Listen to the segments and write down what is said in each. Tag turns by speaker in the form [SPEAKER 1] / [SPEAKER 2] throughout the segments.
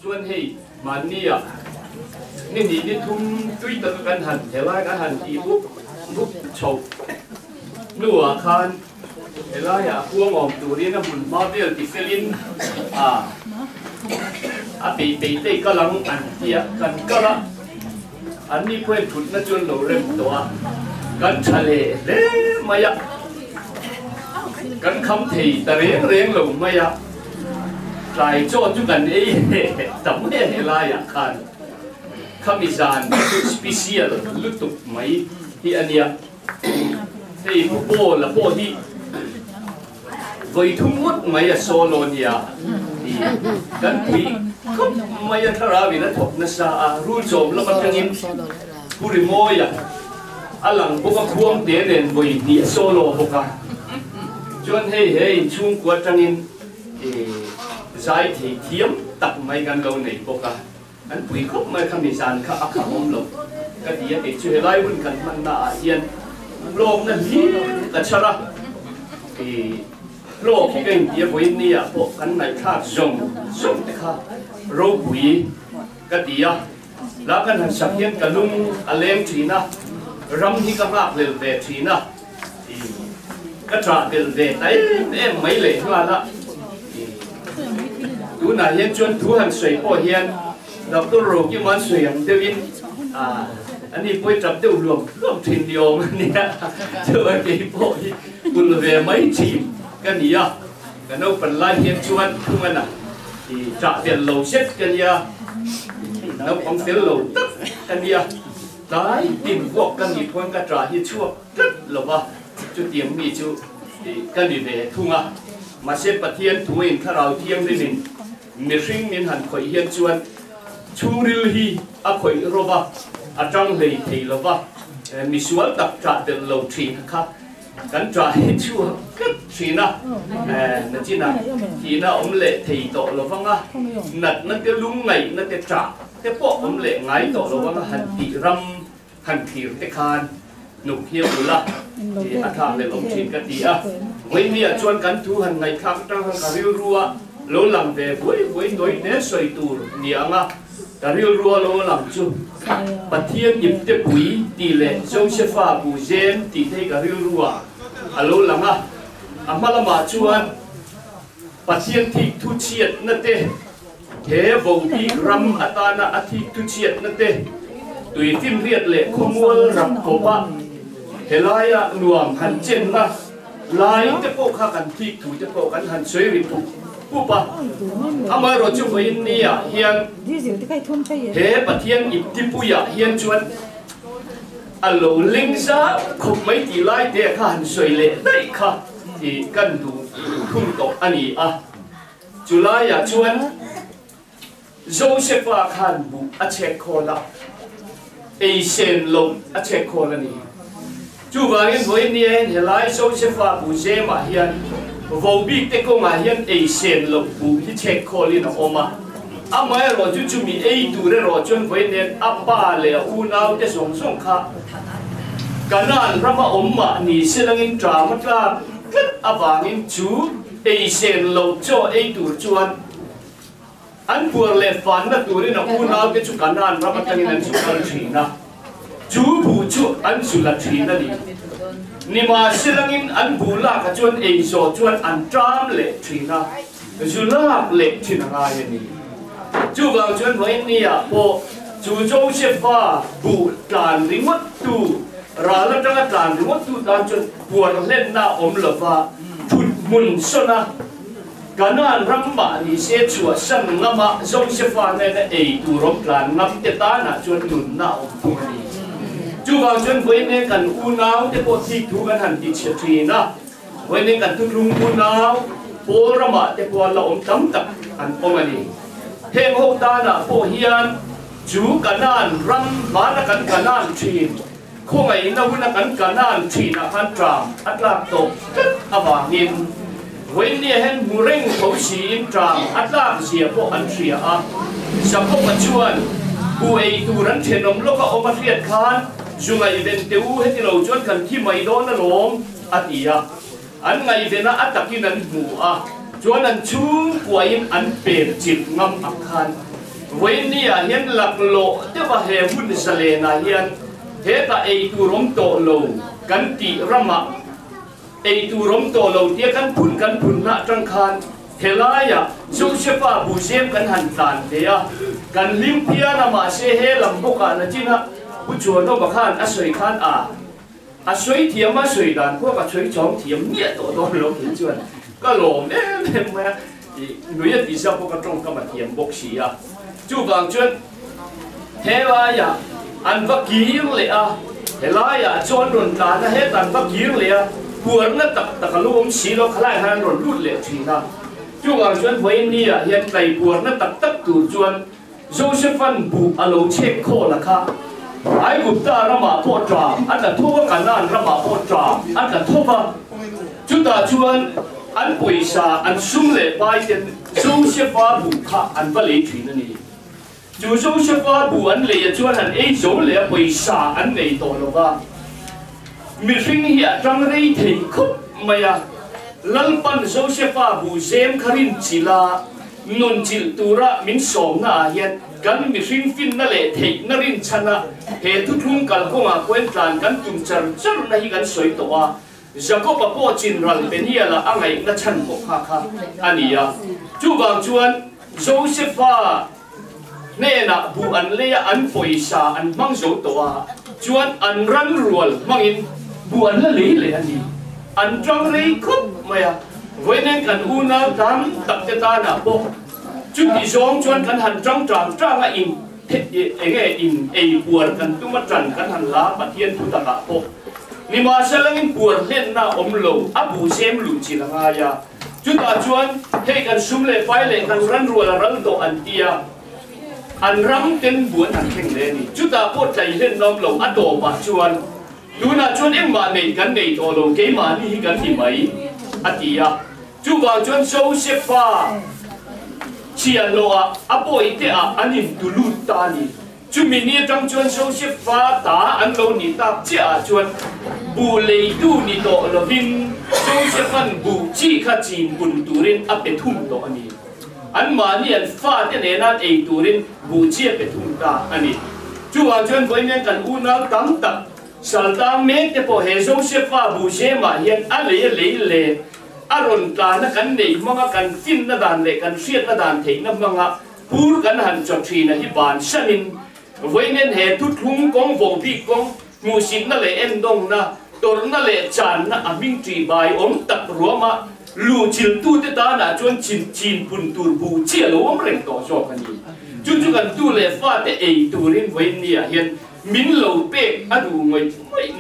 [SPEAKER 1] chuan hei mania ni thum tui ta kan han helai kan han ti buk chou nuwa khan helai ya kuang om turin na mun ma bel ti selin a pe te ka lang an tia kan ka la an ni puen thut na chuan lo rem to kan chale le maya kan kham thei ta reng lo maya trai cho chu kan ei tam he la ya khan khamizan special lutuk mai hi ania hei po la po hi voi thum mut mai a solo nia kan pi khop mai a thara vi na thop na sa a ru chom la patangin puri moya alang boka khuang te nen voi ni solo boka chuan hei chung kwa tangin zai thì thiếm tập mấy gan lâu này boka anh quý khóc mấy khăm san khá ác hỏng lộc cái gì để chơi lại vẫn cần mang na hiền lom nó hiền cái sao đó thì lô khi cái gì với nia bộ cắn này khác rồng cái khác râu quý cái gì á lá cái hàng sập hiền cái lung alem chỉ na ram hi cái ngạc lên về chỉ na thì cái trà về đấy em mấy lệ hoa đó tú na hiền chuyên tú hành水破hiền đọc tôi rồi cái món水hàng tiêu in anh đi quay chậm tiêu luồng không thuyền điều mà nè chơi cái bộ đi buồn về mấy chìm cái gì à cái nấu phần lai hiền chuyên không anh à thì trả tiền lầu xếp cái gì à nấu phóng tiền lầu tất cái gì à đấy tìm quốc cái gì quan cái trả hiền chua tất là ba chú tiền mi chú cái gì về thung à mà xếp bát hiền thung in thà rau thiêng đi mình sinh mình hẳn khỏi hiền chuyên churil hi a khoi roba a tang lei thei lova mi sual tak tra del lo thin kha kan tra hi chu thina na china thina le thei to lovanga nat na te lung ngai na te tra te po le ngai to lovanga han ti ram han thir te khan nuk hiu la ti a tha le lo thin ka ti a với nia chuan kan thu han ngai khak tang ka riu ruwa lo lang ve voi noi ne soi tur nianga ta riu ruwa lo lang chu pathian yip te pui ti le Josepha bu zen ti thei ka riu ruwa alo langa amalama chuan pathian thi thu chiat na te he vo ti ram atana athi thu chiat na te tui tim riat le khomul ram ko ba helaya nuam han chen na lai te po kha kan thi thu te po kan han soi ri thu pupa ama ro chu voi nia hian he pathian ip ti puya hian chuan alo lingza khop mai ti lai te kha han soi le dai kha ti kan du khum to ani a chulai ya chuan Josepha khan bu a che khola ei sen lo a che khola ni chu wangin voi nia helai Josepha bu je ma hian vô bi te ko nga hian ei sen lo bu hi che kholi na oma amai ro chu chu mi ei tu re ro chon voi nen apa le u nau te song song kha kanan rama omma ni silangin drama tla kat awangin chu ei sen lo cho ei tu chuan an pur le fan na tu re na u nau ke chu kanan rama tangin an chu kal thina chu bu chu an su la thina ni nima silangin an bula ka chuan ei so chuan an tram le thina zulak le thina nga yani chu wang chuan voi nia po chu Josepha bu tlan ringot tu rala tanga tlan ringot tu dan chuan puar len na om lova phut mun sona kanan ramba ni se chua san ngama Josepha ne na ei tu rom tlan ngam te ta na chuan nun na om tu ni chú vào chân với nên cần u náo cái bộ thi thúกันหันติเฉียดทีนะvới nên cầnทุลุงu náoโอระมาแต่พอเราอมตั้มตักอันอมันนี่เฮงโฮตานะโอเฮียนจูกันนั่นรันมานะกันกันนั่นทีคงไอ้นาวุนะกันกันนั่นทีนะฮันตรามอัตลาโตอวางินเว้นเนี่ยเห็นมูเร่งเขาสีอินตรามอัตลาเสียพวกอันเสียอ่ะสับพวกมาชวนผู้ไอ้ตูรันเชนมโลกอมาเรียดคานช่วงไอ้เดนเตอูให้ที่เราชวนกันที่ไม่โดนนะหลงอัติยาอันไงเดนะอัตตะกินันหัวชวนนั้นชุ่มกว่าอินอันเปรตจิตงำอักขัน với nia hiền lạc lộ thế và hệ hun sale na hiền thế ta ai tu rom to lo kan ti rama ai tu rom to lo tia kan phun na trăng khan thế lai à Josepha bu sem kan han tan thế à kan lim pia na ma se he lam boka na china bu chuan no ba khan asoi khan a soi thiam a soi dan ko ka choi chong thiam nia to lo hin chuan ka lom em ma nuôi đi sao có trong cái mặt hiểm bốc xì à chú vàng chuyện thế là ya ăn vắt kỹ lệ à thế là ya chọn đồn ta nó hết ăn vắt kỹ lệ à buồn nó tập tập cái lúm xì nó khai lại hàng đồn lút lệ chuyện à chú vàng chuyện với anh đi à hiện tại buồn nó tập từ chuyện Josephan bu alo check call là kha ai cũng ta ra mà po trà anh đã thua cả nan ra mà po trà anh đã thua mà chúng ta chuyện anh bồi sa anh sung lệ bài tiền Josepha bu kha anh bắt lấy chuyện này chú Josepha bu anh lấy chuyện anh ấy dấu lệ bồi sa anh lấy tổ lo ba mình sinh hiện trong đây thì khúc mày lần pan Josepha bu xem kharin chila non chil tura min som na hian kan mi hring fin na le thei na rin chana he thu thung kal ko ma kwen tran kan tum char char na hi kan soi to a Jacob po chin ral benia la angai na chan ko kha kha ania chu wang chuan Josepha ne na bu an le an poisa an mang zo to a chuan an ran rual mangin bu an la le ani an trong rei khop maya với nên cần u na tam tập cho ta na po chút đi xuống chuan cần hành trong tròn trang là in nghe in buồn cần tu mất trần cần hành lá bát thiên thu tập cả po ni mà sẽ là in buồn lên na lầu abu xem lụt chỉ là ngay à chút ta chuan hay cần sum lệ phái lệ cần rắn rùa là rắn độ anh tia anh rắn tên buồn anh khen lên chút ta po chạy lên lầu ăn đồ mà chuan lu na chuan em mà này cần này đồ lầu cái mà đi cần gì mấy tia chú vàng chuan Josepha chia loa apoi te a anin tulut ta ni chú mình ni trong chuan Josepha ta an lo ni ta chia chuan bu lei tu ni to lo vin Josephan bu chi kha chin bun turin a pe thum to ani an ma ni an fa te ne nan ei turin bu chi pe thum ta ani chú vàng chuan với nên kan u na tam tak sal ta me te po he Josepha bu je ma hian a le aron ta na kan nei manga kan fin na dan le kan siat na dan thei na manga pur kan han chot thi na hi ban sanin voinen he thu thung kong vo pi kong music na le en dong na tor na le chan na aming tri bai om tak ruama lu chil tu te ta na chuan chin pun tur bu chia lo om reng to so kan ni chu kan tu le fa te ei turin voin ni a hian min lo pe adu ngoi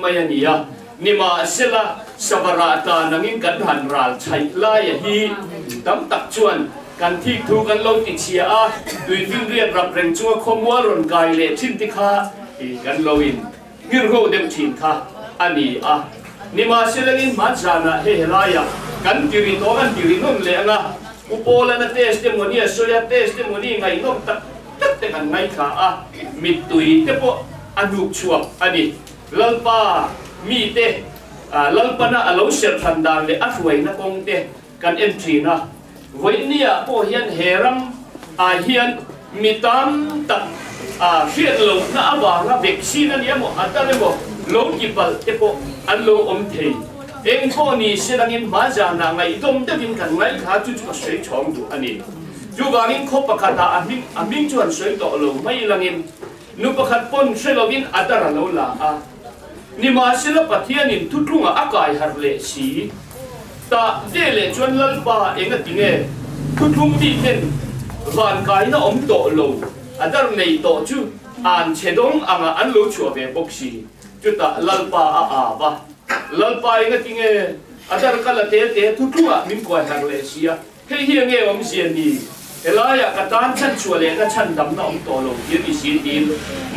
[SPEAKER 1] mai ani a nima sela sabara ta nangin kan han ral chai lai hi tam tak chuan kan thi thu kan lo ti chia a tui ving riat rap reng chu khomwa ron kai le thin ti kha i kan lo in ngir ho dem thin kha ani a nima selangin ma jana he helaya kan tiri to kan tiri non le anga upola na testimony soya testimony ngai nom tak tak te kan ngai kha a mit tui te po anu chuak ani lalpa mi te lalpana alo ser thandang le athuai na kong te kan entry na voinia po hian heram hian mitam tak fiat lo na awa na vaccine ani mo atale mo lo kipal te po an lo om thei eng ko ni selangin ma jana ngai dom te bin kan ngai kha chu chu sei chong du ani chu wangin khop pakata aming chuan sei to lo mai langin nu pakhat pon selovin adara lo la ni ma sila pathian in thutlunga akai har le si ta de le chuan lalpa enga tinge thutlung ti ten van kai na om to lo adar nei to chu an chedong anga an lo chu ve boxi chu ta lalpa a ba lalpa enga tinge adar kala te thutlunga min ko har le si a he hi nge om sian ni elaya katan chan chuale na chan dam na om to lo ye ni si tin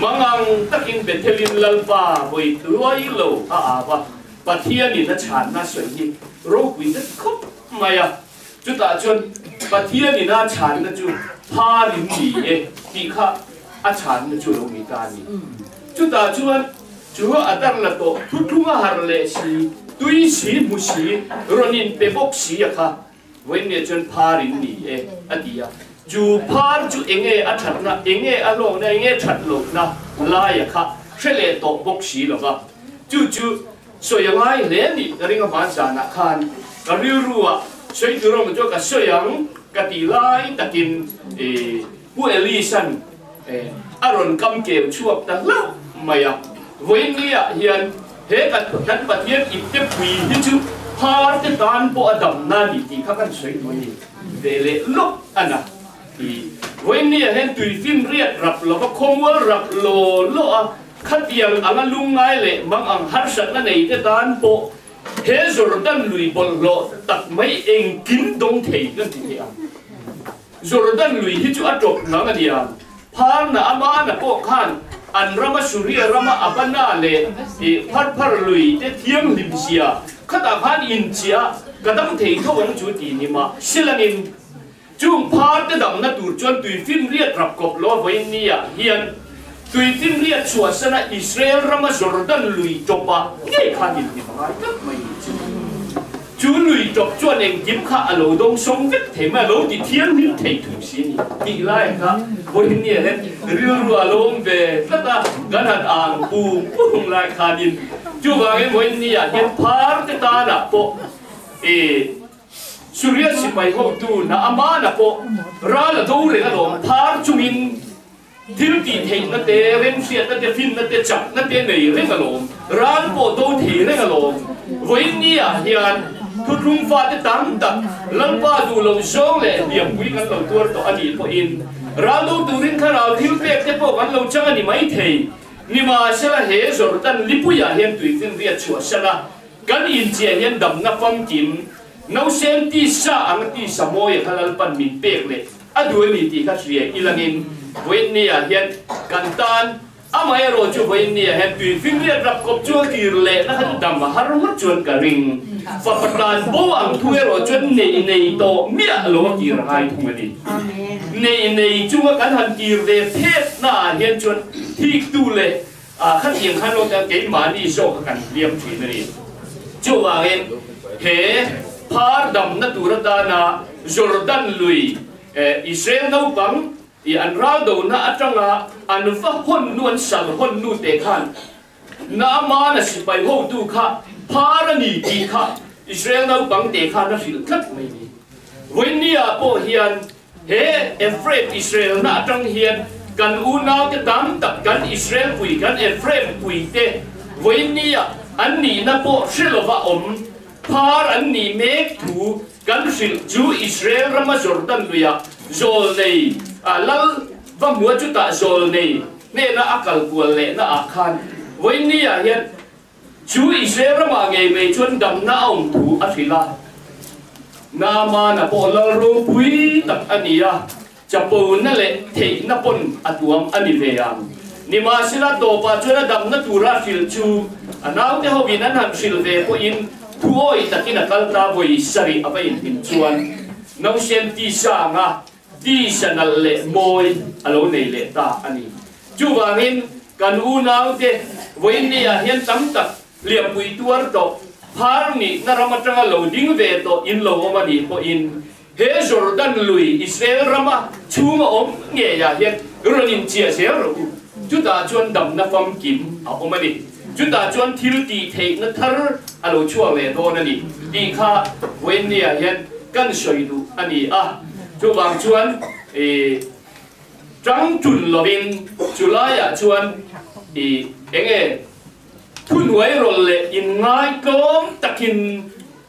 [SPEAKER 1] mangang takin bethelin lalpa boi tuai lo ba pathian ni na chan na soi ni ro wi da khop maya chu ta chon pathian ni na chan na chu pha lin ni e ti kha a chan na chu lo mi ta ni chu ta chuan chu adar la to thuthunga har le si tui si mu si ronin pe bok si a kha when ne chon pha rin ni e adia จูพาร์จูเองอัฐนะเองอารมณ์นะเองฉัดหลงนะลายค่ะเฉลี่ยตกบกสีหรอกว่าจูสวยยังไงเล่นนี่เรื่องภาษาหนักขันก็เรียรู้ว่าสวยตัวเรามันจะกับสวยยังกติลายตะกินผู้เอลิสันอารมณ์กำเก็บช่วงแต่ละไม่อะวันนี้เฮียนเฮกันนั้นประเทศอีกเจ็บปีที่จูพาร์ตการปอดำนาดีที่ข้ากันสวยตัวนี้เดลลบอันน่ะวันนี้เห็นตุยฟิล์มเรียดรับแล้วก็คงว่ารับโลขัดยังอังลุงไงเลยบางอังฮัตสันนั่นเองแต่ตานโปเฮจอร์ดันลุยบอลโลตัดไม่เองกินดงเทกันทีเดียวจอร์ดันลุยที่จุดจบนั่นเดียวพาร์น่ะอามาน่ะโปขันอันรามาสุริยรามาอัปนาเลยพัดลุยแต่เทียมลิมเซียขัดพันอินเซียกระดังเทเขาวันจุดนี้มาสิลันินจุ่มพาร์ตดำนัดดูจนตุยฟิล์มเรียดรับกบโลไว้นี่เฮียนตุยฟิล์มเรียดชัวสนะอิสราเอลรามาจอร์ดันลุยจบปะนี่ขันอินที่มาไม่จูลุยจบจวนเองยิ้มข้าอโลดงสงเวทเทมาโลที่เทียนนี่เทถุงสีนี่ไล่ครับวันนี้เห็นเรื่องรัวลงเบก็ตากันหัดอ่างปูงไล่ขันอินจูบางเอ็มวันนี้เห็นพาร์ตตาหนักโปสุริยสิไปหกตูนะอามานะโปร้านละดูเลยนะหลงพาร์จุมินทิลตีเทงนั่นเตเร่งเสียนั่นเตฟินนั่นเตจับนั่นเตเหนื่อยเร่งกระหลงร้านโปดูถีเร่งกระหลงวันนี้เฮียนทุกรุ่งฟ้าจะตั้งตักลังป้าดูลงช่องเลยเบี่ยงวิ่งกันลงตัวต่ออดีตพออินร้านดูตูรินข้าเราทิลเป็กจะพวกกันลงจังอันนี้ไม่เทนี่มาเชลเฮจอร์ดันลิปุยาเฮียนตุยฟินเรียชัวเชลกันอินเจียเฮียนดำนับฟังกิมน้องเซนที่สาอังที่สมอยขลังปันมินเปกเลยอดูนี่ที่ข้าเสียอีหลังอินวันนี้เห็นกันตันอามาเอโรจูวันนี้เห็นตุยฟิล์มเรียรับกบจูกีร์เล่นะขันดำมาฮารุมัดจวนกระริงฝักประดานโบอังทุเอโรจนในโตเมียโลกีร์ไงทุกมันนี่ในจูว่ากันหันกีร์เล่เทศน่าเห็นจนที่ดูเลยขันเอียงขันโลกันเกยมานี่โชคกันเลี้ยงทีนี่จูว่าเห็นเฮพาร์ดำนัดดูรดานาจอร์ดันลุยอิสราเอลนาบังอันราดูน่าจังอันฟ้าหุ่นนวลสัลหุ่นนูเตขันน้ามานะสิไปหูดูข้าพาร์นีดีข้าอิสราเอลนาบังเตขันนั่นสิลัดไม่มีวันนี้พอเฮียนเฮเอฟเรมอิสราเอลน่าจังเฮียนกันอูน่าจะดำตัดกันอิสราเอลปุยกันเอฟเรมปุยเตวันนี้อันนี้นะพอเชลวะอมพาร์อันนี้เมกถูกันสิจูอิสราเอลรามาจอร์ดันลุยาโจลเนยลัลว่ามัวจุดตาโจลเนยเนี่ยน่าอักลกัวเล่น่าอักขันวันนี้เห็นจูอิสราเอลรามาเงยไปจนดำน้าอมถูอัศวิลานามานะพอลารูปุยตักอันนี้จะปูนั่นแหละเทนปนอัตวมอันนี้เวียงนี่มาสิลาโตปาจนดำน้าตูราฟิลจูน้าวเทหวินันหันฟิลเวพอินทุกอยตะกี้นักการตาบุยสรีอภัยอินชวนน้องเชนตีสางตีสนัลเล่มอยอโลเนเล่ตาอันนี้จูบางินกันอูนาวเตวันนี้เห็นตั้งตักเลี้ยงปุยตัวโตพาร์นี่นารมาจังโลดิ้งเวโตอินโลมาดีพออินเฮจอร์ดันลุยอิสราเอลรามาชูมาอมเงียเห็นรุนินเชียเสียรูจุดตาจวนดำนับฟังกิมเอาออกมาดิจุดตาจวนทิลตีเทนทาร์อโลชัวเวโตนั่นนี่ดีข้าวันนี้เห็นกันสวยดูอันนี้จูบางชวนจังจุนลบินจุลายชวนเองทุนไว้รอเลยอินง่ายก้มตะกิน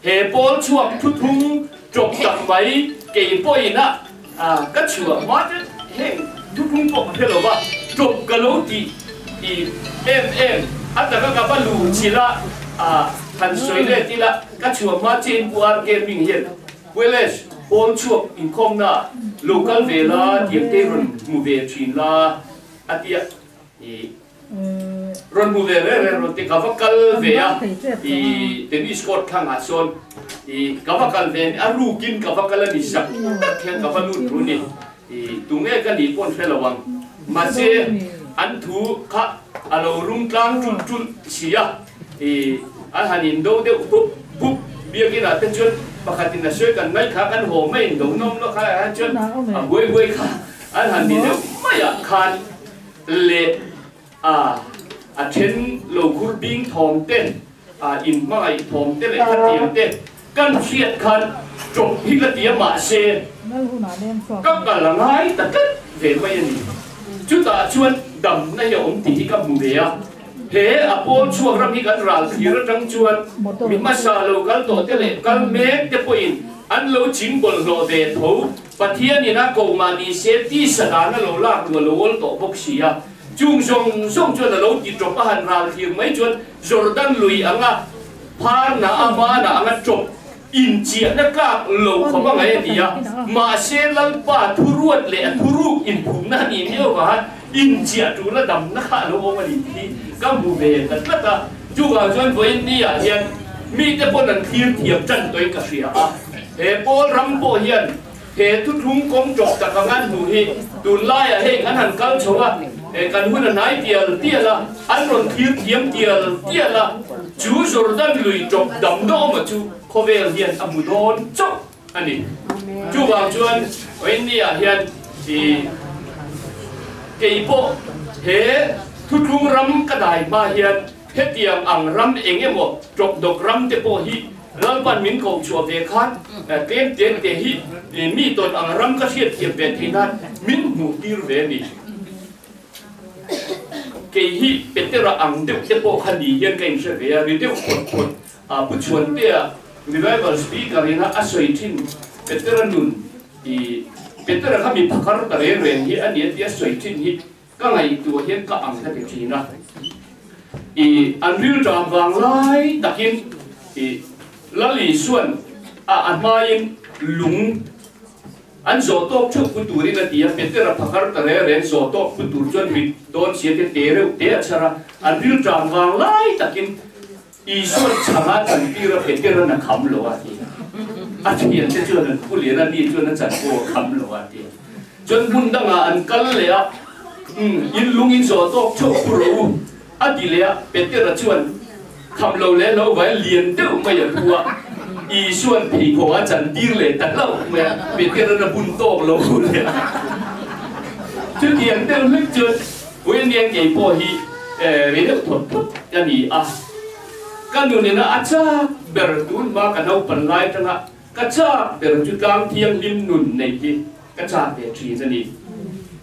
[SPEAKER 1] เฮปอลช่วงทุทุ่งจบตักไว้เกี่ยปอยนะก็ชัวมาจะเฮงทุทุ่งปกเทลว่าจบกะโลดีอันนั้นก็กับว่าลูชิละทันสวยเลยทีละก็ชัวมาจีนบัวเกมิงเห็นเวลชโอนช่วงอินคอมน่ะโลกาลเวลาเดียบเตรุนมูเวชินลาอันเดียรันมูเวเร่รถที่กาฟักกัลเวียเทนนิสคอร์ตข้างอาซอนกาฟักกัลเวียรูกินกาฟักกัลนิสักแข่งกาฟักนูรุนี่ตุงเอกันดีปนเฟลวังมาเซอันทูข้าอารมณ์รุ่งกลางจุนเสียอันหันินโดเดปุ๊บเบียกินอะไรจน pakhatin na soi kan mai kha kan ho mai do nom lo kha a chon a hoi kha an han ni le mai a khan le a then lo khur bing thom ten in mai thom te le kha tiam te kan khiat khan chok hi la tia ma se các cả là ngay tất cả về bây giờ chúng ta chuan đầm này ông tí các mù về à thế Apol chuộc ra mi cái rào thì nó trắng chuan mi masa lâu cái tổ thế lệ cái mẹ cái point anh lâu chính bol lo về thấu và thiên ni na cầu mà ni sẽ tí sa đá nó lâu lạc rồi lâu tổ bốc xì à chung song song chuan là lâu tí trộm ba hành rào thì mấy chuan Jordan lùi anh à pha na ama na anh trộm in chia na các lâu không có ngày gì à mà sẽ lăn ba thu ruột lệ thu ruột in phùng na ni nhiều và in chia chú là đầm na khá lâu mà đi thì các mù về tất cả chú vào cho với đi à hiện mi cái bọn anh thiên thiệp chân tôi cả sỉa à hệ bố rắm bố hiện hệ thu thúng công trọc cả các anh mù hi tụi lai à hệ anh hẳn cao chỗ à hệ cần huân là nái tiền là anh còn thiên thiệp tiền là chú Jordan lùi trọc đầm đó mà chú có về hiện à mù đón chốc anh đi chú vào cho anh với đi à hiện thì cái bộ hệ thu thúng rắm cái đại mà hiện hết tiệm ăn rắm eng em bộ trộm độc rắm te bộ hi lần ban min cầu chùa về khát tem tiền te hi mi tôn ăn rắm cái xiết tiệm về thì nan min mù tiêu về mi cái hi bên te ra ăn te bộ khăn đi hiện cái sẽ về vì te khôn bút chuan te revival speaker ina asoi bên te ra nun bên te ra kami pakar ta re hi anh ấy te asoi hi các ngày tua hiện các ăn cái gì na anh riu tràm vàng lai đặc in lá lì xuân anh mai lúng anh gió tốt chụp cái túi này thì bên trên là phẳng ra đấy rồi gió tốt cái túi chuẩn bị đón xe cái té rồi té chả anh riu tràm vàng lai đặc in xuân chẳng hạn chẳng đi ra bên trên là khăm lỗ à thì anh hiện tại chưa là phụ liên anh đi chưa là chẳng có khăm lỗ à thì chân bún đang anh cắn lệ in lúng in gió tốt chụp pro anh đi lẽ bên trên là chuan khăm lâu lẽ lâu vậy liền tiêu mày ở thua y xuân thì có anh chẳng đi lẽ tận lâu mày bên trên là bún to lâu lẽ chứ tiền tiêu lít chưa với niên cái bộ hi về được thuật thuật cái gì cái điều này là anh cha bèr tuôn mà cái đâu phần lại chẳng hạn cái cha bèr chú cam thiêng lim nụn này kia cái cha bèr chỉ ra đi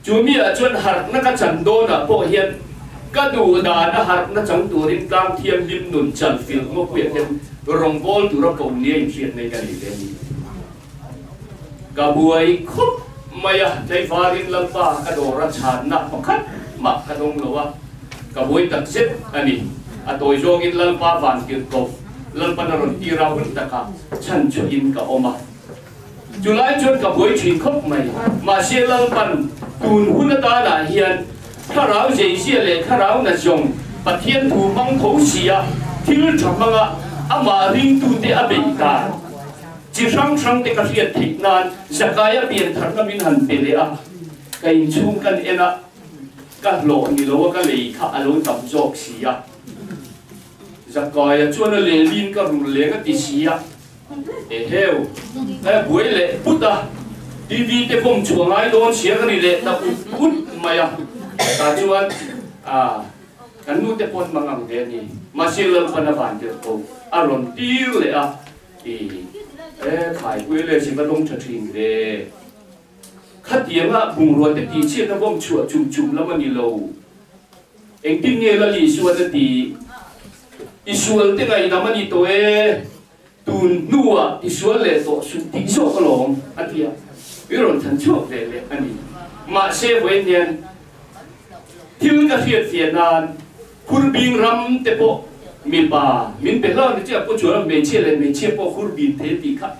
[SPEAKER 1] chú mi ở chuan hạt nó cái chẳng đô là bộ hiện các đồ đá đã hạt nó chẳng tuổi đến cam thiêm lim nụn chẳng phiền một quyển thêm rồng bol tụi nó cầu niên chuyện này cái gì cả buổi khúc mày thấy pha đến lâm pa các đồ ra chán nặng một khát mặc các đông lâu cả buổi tập xếp anh tôi dùng in lâm pa vàng tiền cầu lâm pa nó rồi đi ra hơn tất cả chân cho in cả oma chú lại chốt cả buổi chuyện khúc mày mà xe lâm pan tuôn hun ta là hiện khá ráo dễ dễ lệ khá ráo là dùng và thiên thủ mong thấu xì thiếu chẳng mong mà riêng tu tế bình ta chỉ sang tế các hiện thích nan sẽ cái biển thật là mình hẳn bề lệ cái chung căn em các lộ như lỗ các lệ khá lỗ tầm dọc xì sẽ cái chuan là lệ linh các rùi lệ các tí xì heo cái buổi lệ bút đi tế phong chuồng ai đón xế cái lệ ta bút mày ta chuan kan nu te pon mangang de ni masilal panavan de ko aron tir le khai quê le si balong thathin de khatianga bungro te ti chi na bom chua chum la mani lo eng tin nge la li suwa te ti isual te ngai na mani to tun nuwa isual le to su ti so ko long atia iron than chuak de le ani ma se wen yen thiếu cái việc tiền nan, khur bing ram te po min ba min pe lo ni chia po chua me chia po khur bing thế thì khác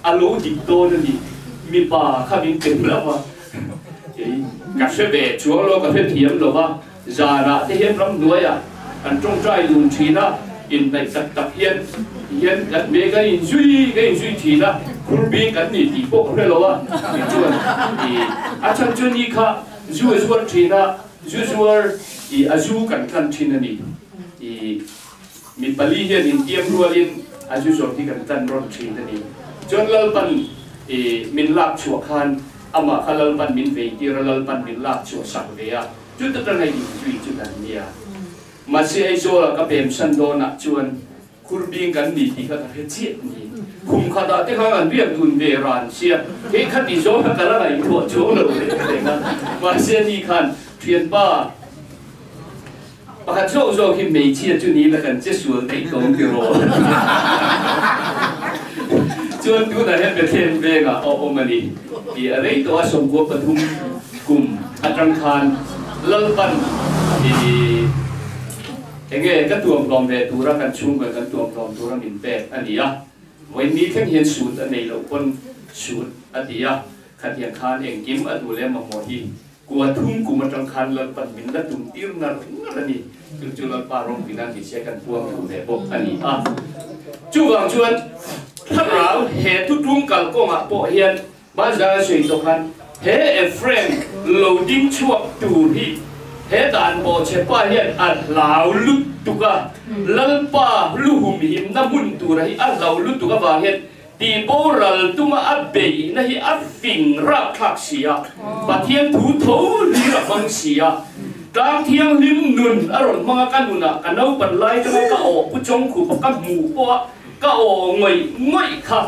[SPEAKER 1] alo dik to ni min ba kha min pe la wa cả sẽ về chúa lo cả phép thiếm lo ba già ra thế hiếm ram nuôi anh trong trai lùn chi na in này tập hiên cái mấy cái duy thì na khur bing cái ni thì po cái lo wa chúa thì chân chân ni kha duy thì na usual azu kan thina ni mi pali hian in tiam rualin azu so ti kan tan ron thina ni จนเราปันมินลากชัวคันอามาคันเราปันมินเวกีเราปันมินลากชัวสังเวียจุดตั้งให้ดีจุดนั้นเนี่ยมาเสียไอโซ่ก็เป็นสันโดนะชวนคุณบิงกันนี่ที่เขาจะเจียนี่คุมขนาดที่เขาเรียกดุนเวรานเสียเฮ้ขัดดีโซ่กันแล้วไงตัวโซ่เลยนะมาเสียนี่คันเพียนป้าปากโซ่โซ่ที่ไม่เชี่ยจุดนี้แล้วกันจะสวยติดตรงเดียวจนดูนะเห็นเป็นเทนเวงอ่ะโอมานีอะไรตัวสมบูรณ์ปฐุมกลุ่มอัตรังคารเลิศปันเองก็ตัวปลอมเวตุระกันชุ่มกันตัวปลอมตัวมินเปอันนี้อ่ะวันนี้แค่เห็นสูตรอันนี้เราคนสูตรอันนี้อ่ะขัดยังคานเองกิ้มอันดูแลมาหมดที่กลัวทุ่มกูมาจังคันเลิศปันมินและตุ่มตีร์นั่นนี่จุดๆเราปารมพินันที่เชื่อกันพวกดูแลพวกอันนี้อ่ะจู่หลังชวนถ้าเราเหตุทุกๆกันก็มาโปะเฮียนบ้านเราสวยตกกันเฮ้เอฟเฟรมโหลดิ้งช่วงตูที่เฮดานโบเชป้าเฮียนอัดลาวลุดตุกะลัลป้าลุหุมหิมน้ำมุนตูระฮิอัดลาวลุดตุกะว่าเฮียนตีโบรัลตุมาอับเบย์นะฮิอับฟิงรักทักเสียปะเทียนถูโถลีระมังเสียกลางเทียงลิ้มนุนอร่อยมากกันนุนอ่ะกันเอาปันไล่จะไม่ก็ออกผู้จงขู่ปากกันหมูปะก็ออกง่อยค่ะ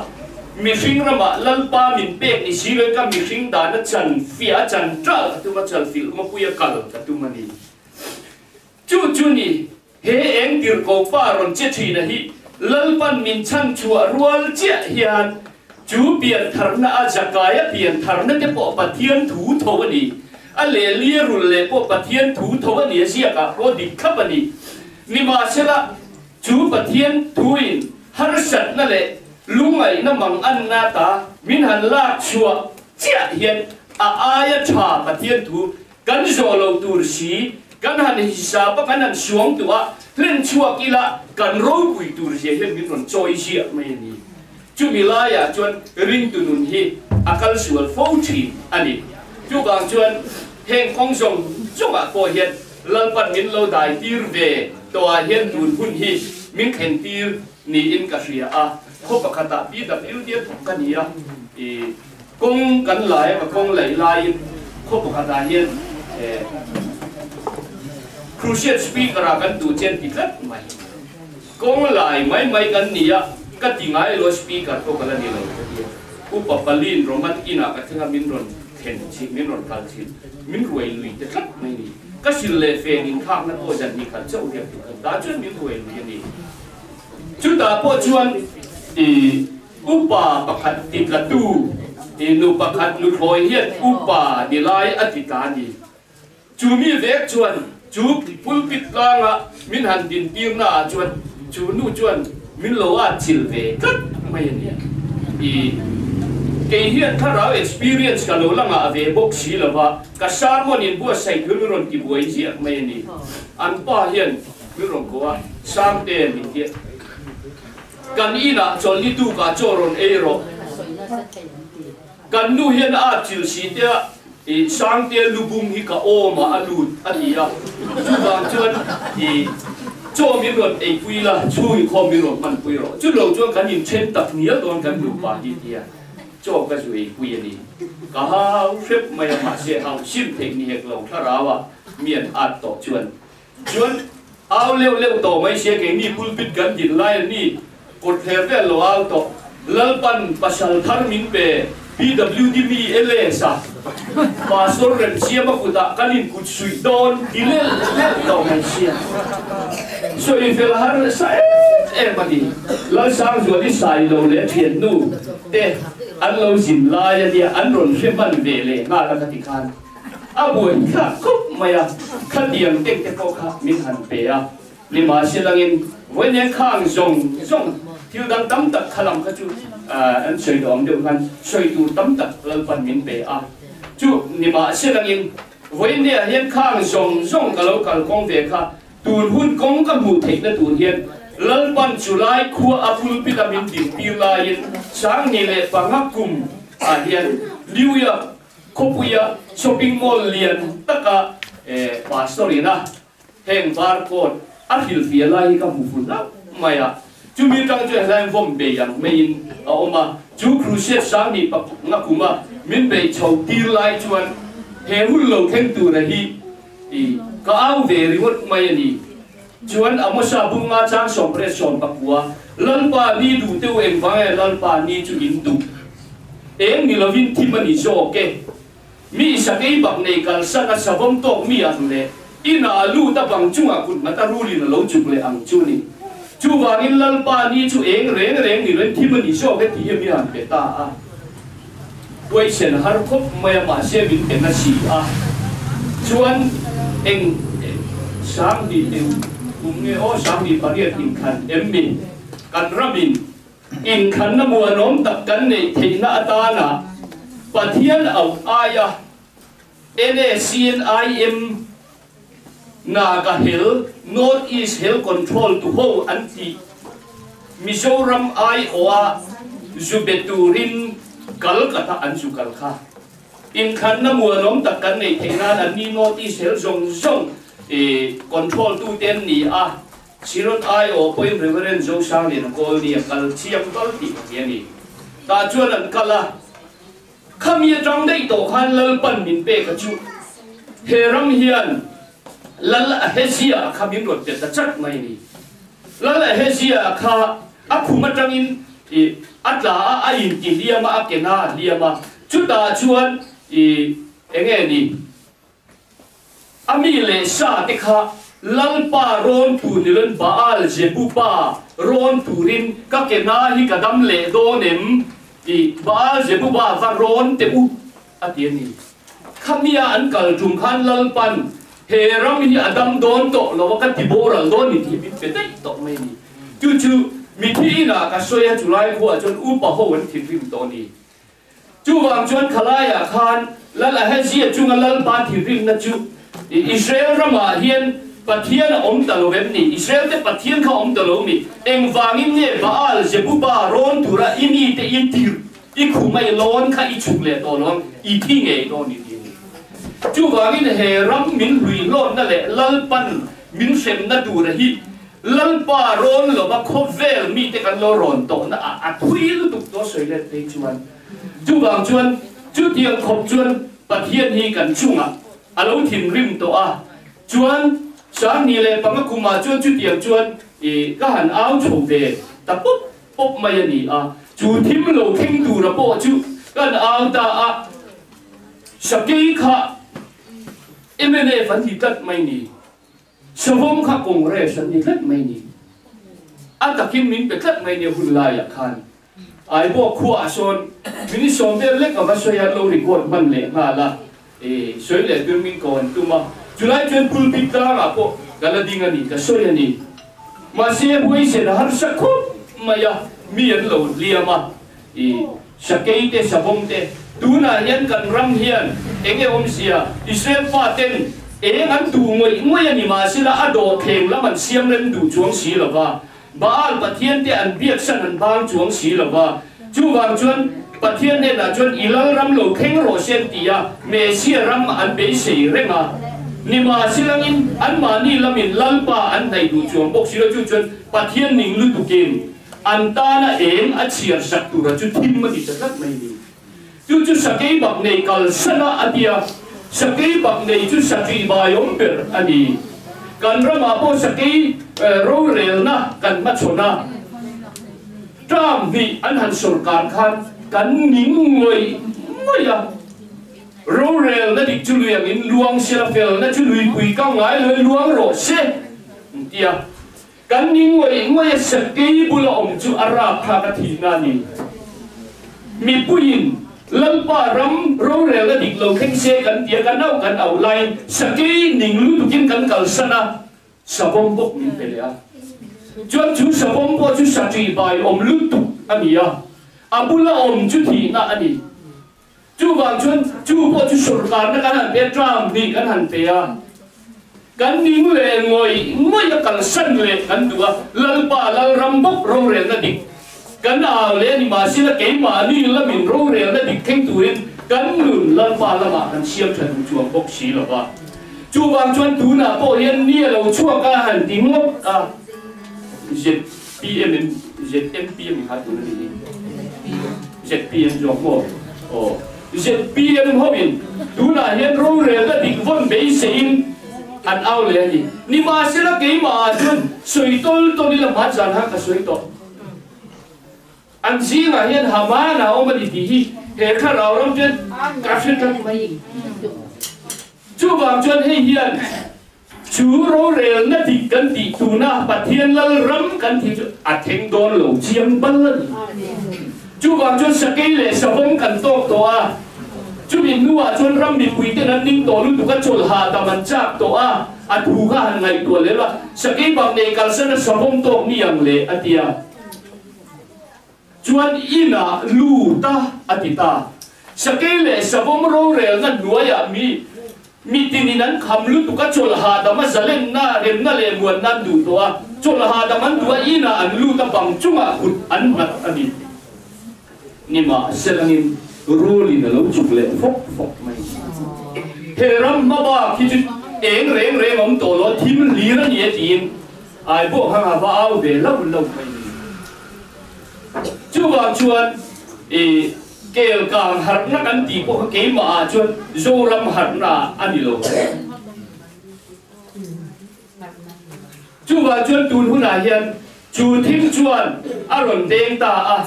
[SPEAKER 1] มีสิ่งระมาลัลป้ามินเป็กนี่สิเลยก็มีสิ่งด่านจันฟิอาจันจ้าตัวมาจันฟิลมาคุยกันตัวมันนี่จู่นี่เฮเองติร์กฟ้ารอนเจตีนะฮิลัลปันมินชันชัวรัวเจียฮิอันจู่เปลี่ยนทารนาอาจากายเปลี่ยนทารนาเดปปะเทียนถูทวันนี้อันเลี้ยรุลเล่ปปะเทียนถูทวันนี้เสียกับโรดิขับวันนี้นี่มาเสละจู่ปะเทียนถูอินฮาร์ชัดนั่นแหละลุงไอ้น้ำมังอันนาตามินหันลากชัวเจียเฮียนอายชาปะเทียนถูกันโซโลตูร์สีกันหันฮิซาปะกันหันสวงตัวเล่นชัวกีฬากันรูปุยตูร์สีเฮียนมินรอนจอยเสียไม่นี่จุมิลายาจวนริงตุนุนฮีอาการสวลโฟทีอันนี้จุกางจวนเฮงคงส่งจุกอาโคเฮียนลัลปันมินโลได้ตีร์เวตัวเฮียนตุนหุ่นฮีมินเข็นตีร์นี่อินกัสเรียอาพบกับตาบีดับเดียวกันนี่อ่ะกงกันหลายว่ากงหลายพบกับตาเห็นครูเชียร์สปีกรากันดูเจนติดกันไหมกงหลายไม่กันนี่อ่ะก็ติงไงโลสปีกร์พบกันนี่เราอุปปลินโรมันอินากันทั้งมินรอนเห็นชิมินรอนคัลชิมินรวยลุยแต่ครับไม่นี่ก็สิเลเฟนินข้างนั้นโอ้จันนี่ขันเจ้าเดียบกันตาจนมินรวยลุยนี่จุดตาพอชวนอุปาปขัดติกตูนุปขัดนุโอยเฮียอุปาดิลายอธิการดีจูมีเวกชวนจูปุลปิดลางะมินหันดินตีร์นาชวนจูนูชวนมินโลอาชิลเวกัดไม่เนี่ยเกี่ยเฮียถ้าเรา experience กันโลลังอาเวบกสีละวะกัสารมันอินบัวใส่ขึ้นมิรอนกิบวยเสียไม่เนี่ยอันป้าเฮียมิรอนกัวสามเดือนนี่เดียกันอีน่ะจนลิดูกาโจรอนเอโรกันนู่เห็นอาจิลสีเดียสังเดียลูบุมฮิกาโอมาอลูดอันนี้อ่ะจุดบางจวนโจมิรอนเอฟุยละช่วยคอมิรอนมันฟุยโรจุดเราจวนกันยินเช่นตักเนี้ยโดนกันดูปาดีเดียโจก็ช่วยฟุยนี่ก็หาเฟบไม่มาเสียเอาชิมเทคนิคเราถ้าเราอ่ะเมียนอัดต่อจวนเอาเร็วต่อไม่เสียเก่งนี่พูดปิดกันยินไล่นี่กดเทเวลโลเอาต่อลัลปันปัสสัลทาร์มินเป PWDB เอเลซ่าปาสโตร์เรนเซียมาคุตะกันอินกุดสุยโดนดิเลต่อไม่เสียส่วนเฟลฮาร์ใส่มาดีลัลซังส่วนที่ใส่โลเลเทียนนูแต่อันเราสินลายเดียอันรอนเฟมันเวเลงาลักติการอาบุญข้าคุบมายังขัดเดียงเต็งเต็งโคข้ามินหันเปียนี่มาเสียลังอินวันนี้ข้างส่งที่ดังตั้มตักขลังก็จูอันช่วยดอมเดียวกันช่วยดูตั้มตักลัลปันมินเปียจูนี่มาเสียลังอินวันนี้เห็นข้างส่งกับเรากับกองเวข้าตูนหุ่นกองกับหูเทคนะตูนเห็นลัลปันจุไลขัวอัพุลพิตามินดิปีลายินช้างนี่เลยปังหักกุมเห็นลิวยาคบุยาช้อปปิ้งมอลเลียนตะกะปาสตอรีนะแห่งบาร์โคดอาฮิลฟิลาฮิกับหูฝุ่นนะไม่อะจูมีตั้งใจให้ผมเบียงไม่ยินเอามา chú crusade sáng đi bạc ngã kuma miền Bắc châu tiêu lại chuan he hul lâu khen tu na hi ka ao về remote mai ni chuan amosa bunga chang sombre som bakua lalpa ni du teu em vai lalpa ni chu in du em ni lovin thimani zo ke mi sakei bak nei kal saka savom tok mi an le ina lu ta bang chunga kun mata ruli na lo chuk le ang chu ni chu wangin lalpa ni chu eng reng ni len thimani zo ke ti mi an pe ta a quay sen har khop mai ma se min pe na si a chuan eng sang di em cũng nghe ô sáng đi phát hiện in khăn em mình cần ra mình in khăn nó mua nón tập cắn này thì nó ta na và thiên ở ai à NACNIM na cả hill North East Hill Control to hold anti Mizoram ai oa Zubeturin Kolkata an Zukalka in khăn nó mua nón tập cắn này thì nó là ni North East Hill zong control tu ten ni a sirot ai o point reverend jo sang ni ko ni kal chiam kal ti ni ni ta chuan an kala khamia trong dei to khan lal pan min pe ka chu heram hian lal hesia khamin rot te ta chat mai ni lal hesia kha akhuma tangin atla a in ti liama akena liama chu ta chuan enge ni ami le sa te kha lalpa ron tu nilen baal jebupa ron turin ka kena hi kadam le do nem baal jebupa va ron te u atien ni khamia an kal jum khan lalpan he ram hi adam don to lo ka ti boral don ni ti pe te to mai ni chu mi thi na ka soya julai ko chon u pa ho wan thi rim to ni chu wang chon khalaya khan lal a he ji chu ngal pa thi rim na chu Israel rama hian pathian om talo web ni Israel te pathian kha om talo mi eng wangin ne baal jebuba ron tura ini te itir i khumai lon kha i chuk le to lon i thi nge do ni ni chu wangin he ram min hui lon na le lalpan min sem na du ra hi lalpa ron lo ba khovel mi te kan lo ron to na a thui lu tuk to soi le te chuan chu wang chuan chu tiang khop chuan pathian hi kan chunga alo thim rim to a chuan sáng ni le pangakuma chuan chu tiang chuan ka han ao chho ve ta pop mai ani a chu thim lo thing tu ra po chu kan ao ta a sakei kha emene fan thi tat mai ni savom kha congression ni tat mai ni a takin min pe tat mai ni hulai ya khan ai bo khua son min som be le ka va soya lo record ban le ma la soi le tu min kon tu ma Julai chen pulpit ta apo galading ani ka soya ni ma se buai se har sakho maya mi an lo liama sakei te sabong te tu na yan kan ram hian enge om sia Israel pa ten an tu ngoi ani ma sila ado theng lam an siam len du chuang si lawa baal pathian te an biak san an bang chuang si lawa chu wang chuan pathian ne na chuan ilal ram lo kheng ro sen tia me sia ram an be sei renga nima silangin an mani lamin lalpa an nai du chuang bok sila chu chuan pathian ning lu tu kin an ta na em a chiar sak tu ra chu thim ma ti tat mai ni chu sakei bak nei kal sana atia sakei bak nei chu sakei ba yom per ani kan rama po sakei ro rel na kan ma chona tram vi an han sarkar khan kan ning ngoi ya Rorel na dik chu luang in luang sila fel na chu lui pui ka ngai le luang ro se tia kan ning ngoi sakei bula om chu ara pha ka thi na ni mi puin lampa ram rorel na dik lo kheng se kan tia kan nau kan au line sakei ning lu tu kin kan kal sana sabom bok min pelea chuan chu sabom bo chu sa chi bai om lu tu ania abula om chu thi na ani chu wang chuan chu po chu sarkar na kan han pe tram ni kan han pe a kan ning le ngoi ya kal san le kan duwa lalpa lal rambok ro re na dik kan a le ni ma sila ke ma ni la min ro re na dik kheng tuin kan nun lalpa la ma kan siam than chuang bok si la ba chu wang chuan tu na po hian ni lo chuang ka han ding ngop a ZPM ha tu ni ZPM jong mo ZPM hobin tuna hian ro rel la dik von be sein an au le ni ma sila ke ma chun soitol to ni la ma chan ha ka soito an si nga hian hama na o ma di hi he kha raw ram chen ka shin ka chu bang chun he hian chú rô rèl na đi kan đi tu na bát thiên lal ram kan thi a theng don lo chiam ban la chú wang chun sakai le sabong kan tok to a chú bin nuwa chun ram bi pui te nan ning to lu tu ka chol ha ta man chak to a thu ka han ngai to le la sakai bang ne kal san sabong tok ni yang le atia chuan ina lu ta atita sakai le sabong rô rèl na nuaya mi tininan khamlu tu ka chol ha da ma zalen na rem na le muan nan du to a chol ha da man du ina an lu ta bang chunga khut an mat ani ni ma selangin roli na lo chuk le fok mai he ram ma ba ki chu eng reng om to lo thim li ra ni tin ai bo ha ba au de lo mai chu wa chuan kêu càng hạt nó cắn tì của cái mà chuan dô ram hạt na anh đi lâu chú bà chuan tuôn hun à hiền chú thím chuan aron đen ta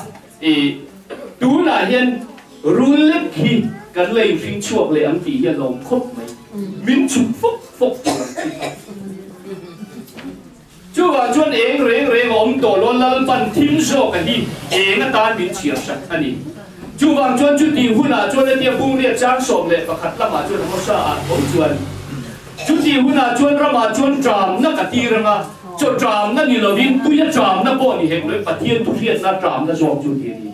[SPEAKER 1] tú na hiền run lết khi cái lấy phim chuộc lấy ăn tì hiền lòng khóc mày miếng chụp phốc chú bà chuan eng reng om tổ lo lal pan thím zo cái gì eng ta miếng chia sạch anh đi chú vang chuan chú ti hun à chuan le bung le chang som le pakhat lama chuan ho sa a om chuan chú ti hun à chuan rama chuan tram na ka ti ranga cho tram na ni lovin tu ya tram na bo ni hek le pathian tu hian na tram na zom chu ti ni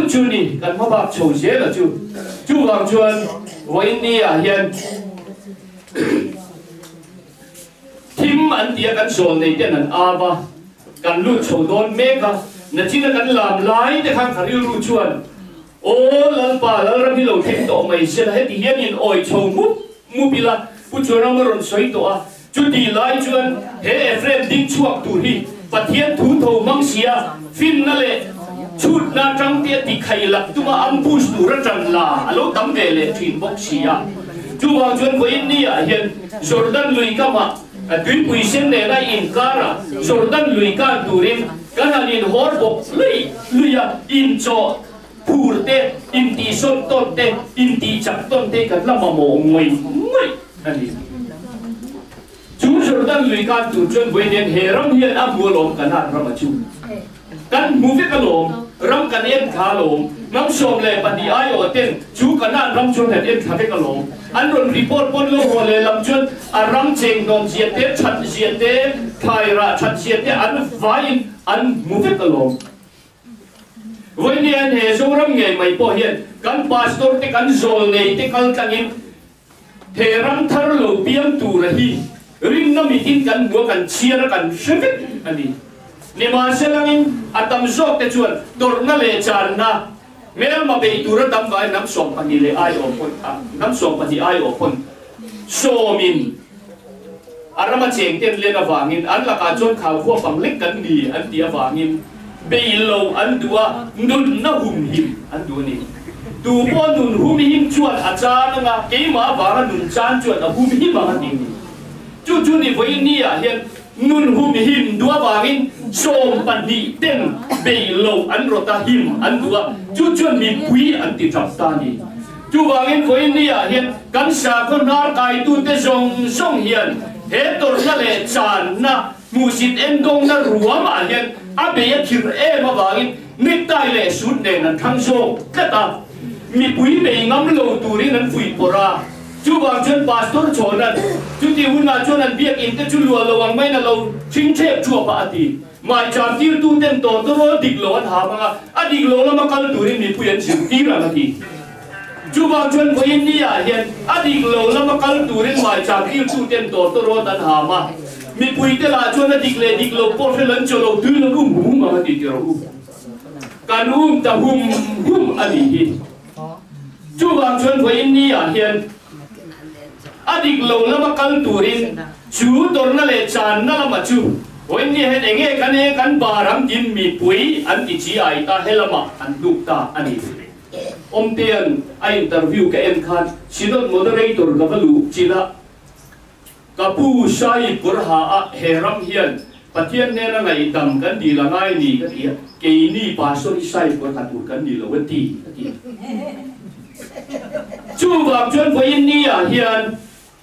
[SPEAKER 1] chú ni kan ma ba chou je la chú vang chuan voin ni a hian thim an tia kan sol nei ten an ava kan lu chou don meka na china kan lam lai te khang khari ru chuan o lal pa lal ram hi lo theng to mai se he ti hian in oi chou mu pila pu chora maron soi to a chu ti lai chuan he efrem ding chuak tu hi pathian thu tho mang sia fin na le chut na tang te ti khai lak tu ma am bus tu ra tang la alo tam ve le thin bok sia chu wang chuan ko in ni a hian jordan lui ka ma tui pui sen ne na in kara jordan lui ka turin kana nin hor bok luya in cho phur te in ti son ton te in ti chak ton te kan lama mo ngoi ani chú jordan lui ka tu chuan boinen he ram hian a mulom kana ram chu kan mu ve kalom ram kan en khalom nam som le padi ayo ten chú kana ram chuan het en kha ve kalom an ron report pon lo ho le lam chuan a ram cheng don sia te chat sia te thaira chat sia te an vain an mu ve kalom voi ni an he so ram nge mai po hian kan pastor te kan zol nei te kal tangin he ram thar lo piam tu ra hi ring na mitin kan bu kan chia kan shevit ani ni ma selangin atam zok te chuan dor na le chan na mel ma be tu ra dam vai nam som pani le ai opon nam som pani ai opon somin arama cheng ten le na wangin an la ka chon khaw kho pang lek kan ni an tia wangin be lo an dua nun na hum him an du ni tu po nun hum him chuan a chan nga ke ma wanga nun chan chuan a hum him ma ni chu ni voi ni a hian nun hum him dua wangin som pani ten be lo an rota him an dua chu chuan mi pui an ti chap ta ni chu wangin voi ni a hian kan sa kon har kai tu te song hian he tor na le chan na musit en dong na ruam a hian a be ya thir e ma wangin ni tai le sut ne nan thang so kata mi pui be ngam lo turin an fui pora chú vang chuan pastor chonan chú ti hun na chuan an biak in te chu lua lo ang mai na lo thing thep chua pa ati mai cham tir tu ten to ro dik lo an ha ma a dik lo ma kal turin mi puyan sim ti ra ma ti chú vang chuan ko in ni a hian a dik lo ma kal turin mai cham tir tu ten to ro tan ha ma mi pui te la chuan a dik lo por fe lan cho lo tu lo rum ma ti ti ro kan ta hum ani hi chú vang chuan ko in ni a hian adik lo lama kal turin chú tor na le chan na lama chu วันนี้เห็นเองกันบารังยินมีปุ๋ยอันที่จีไอตาเฮลมาอันลูกตาอันนี้อมเตียนไออินเตอร์วิวกับเอ็มคันชิโนโมเดอเรเตอร์กับลูกจีละกับผู้ชายกุรหาเฮรัมเฮียนปะเทียนเนี่ยนะไงดำกันดีละง่ายนี่ก็เทียเกนี่ปาโซนิไซกุรหาตูกันดีละวันที่ก็เทียจู่แบบจนพอินนี่เฮียน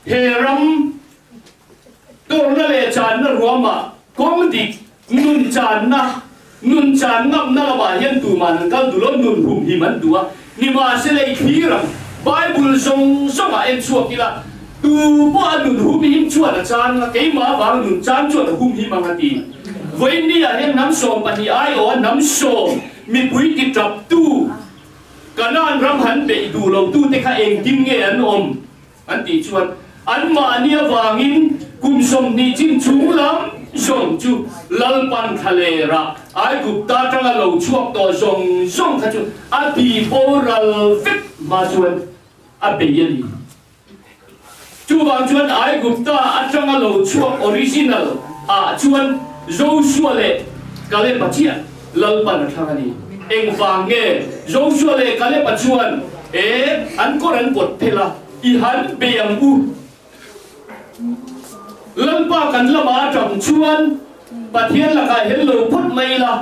[SPEAKER 1] เฮรัมตัวนั่นเลยจานนั่นรวมอ่ะก็มันดินุนจานงับนั่นละมาเฮียนตัวมันกันดูแลนุนหุ่มหิมันตัวนี่มาเสเลยขี้รังไบเบิลส่งมาเอ็นชัวกิละตัวบ้านนุนหุ่มหิมชัวนะจานละเกี่ยมาบางนุนจานชัวนะหุ่มหิมังกันดีวันนี้เฮียนน้ำส้มปฏิไอโอน้ำส้มมีปุ๋ยกิจับตู้กันนั่นรำหันไปดูเราตู้แต่ข้าเองจิ้มเงี้ยอันอมอันตีชวนอันมาเนี่ยวางินกุมสมนิจินชูลำส่งจูลัลปันทะเลระไอ้กุปตาจังเราช่วงต่อส่งขจูอาบีโบรัลฟิตมาชวนอาเบียนีจูบางชวนไอ้กุปตาจังเราช่วงออริจินัลชวนโจชัวเล่กาเลปัจเจียลัลปันทางนี้เอ็งฟังเงี้ยโจชัวเล่กาเลปัจชวนอันก็รันปวดเพลาอีหันเบียงอูลังป้ากันละมาจังชวนปะเทียนละกายเห็นเลยพุทธไม่ละ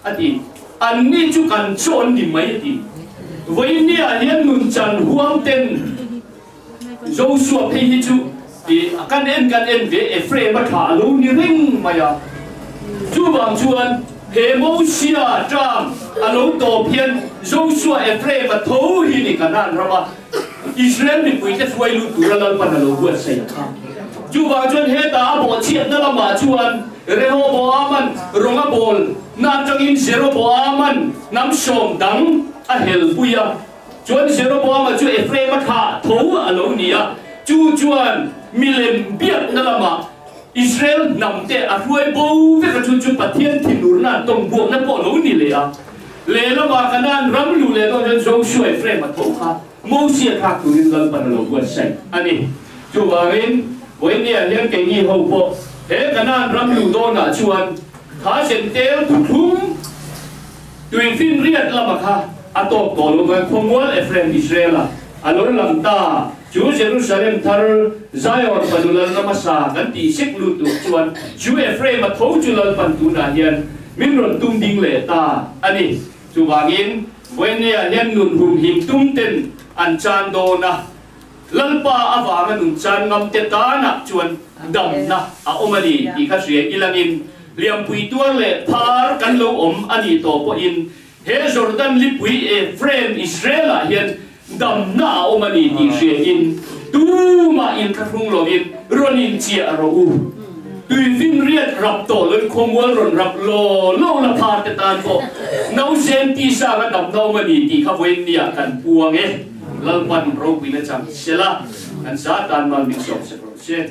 [SPEAKER 1] อดีอันนี้จุกันชนดิไม่อดีวันนี้เห็นนุนจันห่วงเต็นโจชัวเพย์จูดีกันเอ็นเวเฟรมาถ่าลูนี่ริงมายาจูบางชวนเฮโมเชียจามอารมณ์โตเพียนโจชัวเอฟเรมาทูหินี่กันนั่นระบาอิสราเอลนี่ปุยจะช่วยลูกตัวเราปันเราหัวเสียข้าจูบางชวนเฮตาบอเชียนนั่นละมาชวนเรโฮบอามันรองบอลนาจังอินเซโรบอามันน้ำชมดังอเฮลปุยาชวนเซโรบอามันจูเอฟเรมาถ่าทูอารมณ์นี่จูชวนมิเลมเบียนั่นละมาอิสราเอลนำแต่อรวยบูเวกจุนจุปะเทียนที่นูร์นั่นตรงบวกนั่นก็รู้นี่เลยเลละมาขนาดรำลูเลยต้องจะส่งช่วยเฟรมมาทุกข์โมเสียขาดตัวนี้เราปนเราควรใช้อันนี้จูบารินวันนี้เลี้ยงเก่งยี่ห้อพอเฮ้ขนาดรำลูโดนชวนขาเส้นเตลทุกทุ่งตัวเองฟินเรียดละมาค่ะอัตโตก่อนลงไปคงว่าเฟรมอิสราเอลอันนั้นลำตาจูเยรูซาเล็มทาร์ไซออนปันดุลันนามาสากันตีเช็คลูตุชวนจูเอฟเรมาทูจุลันปันตุนาเฮียนมินรอนตุ้มดิ่งเลตาอันนี้จูบากินวันนี้เฮียนนุนหุ่มหิมตุ้มเต็นอันจานโดนะลัลปาอาวามันนุนจานงำเตตานะชวนดำนะอาอมาดีอีกข้าเสียอิลังินเลี้ยงปุยตัวเล่พาร์กันโลอมอันนี้โตปอินเฮจอร์แดนลิปุยเอฟเรมอิสราเอลเฮียนดำหน้าอมันนี่ดีเสียอินตูมาอินครุ่งโลกินรอนินเจียเราตุยฟินเรียดรับโตเลยคงวันรอนรับโลละพาตตานโกน้าเซนตีสากันดำน้ามันนี่ที่เขาเวนเดียกันพวงลัลปันโรบินจังเชล่าอันซาตานมันมิกซ์ออกเสีย